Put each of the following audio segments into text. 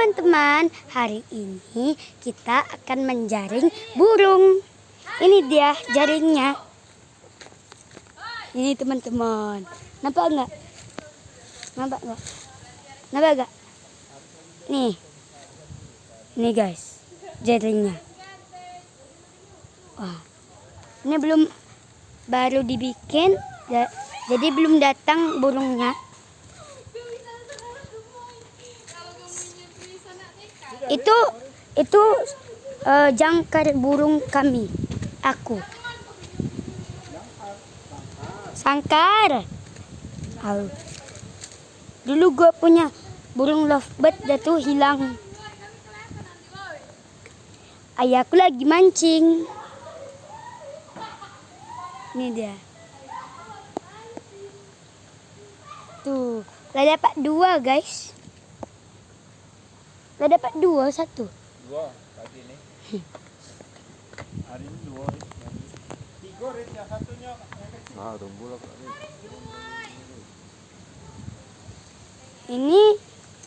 teman-teman, hari ini kita akan menjaring burung. Ini dia jaringnya. Ini teman-teman. Nampak enggak? Nampak enggak? Nampak enggak? Nih. Ini guys, jaringnya. Wah. Ini baru dibikin, jadi belum datang burungnya. Itu jangkar burung kami. Aku. Sangkar. Dulu gue punya burung lovebird, dah tuh hilang. Ayahku lagi mancing. Ini dia. Tuh, lah dapat 2 guys. Lah dapat 2, 1. 2 pagi ini. Hari ini 2. 3 rit yang satunya. Tunggu lah. Ini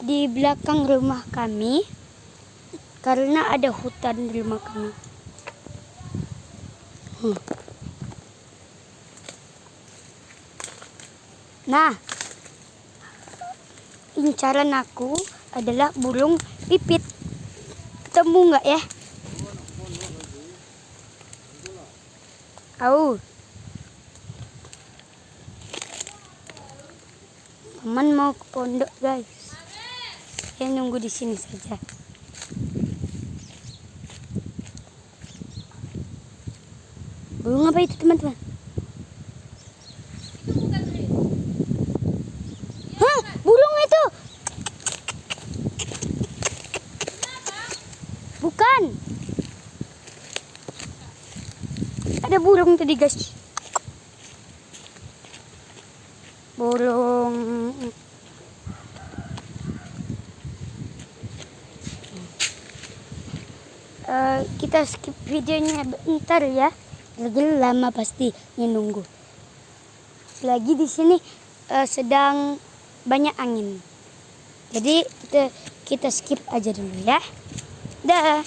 di belakang rumah kami karena ada hutan di rumah kami. Nah, incaran aku adalah burung pipit. Temu nggak ya? Teman mau ke pondok guys. Saya nunggu di sini saja. Burung apa itu teman-teman? Hah, burung itu? Bukan. Ada burung tadi guys. Burung. Kita skip videonya bentar ya. Lagi lama pasti nunggu. Lagi di sini sedang banyak angin. Jadi kita skip aja dulu ya. Dah.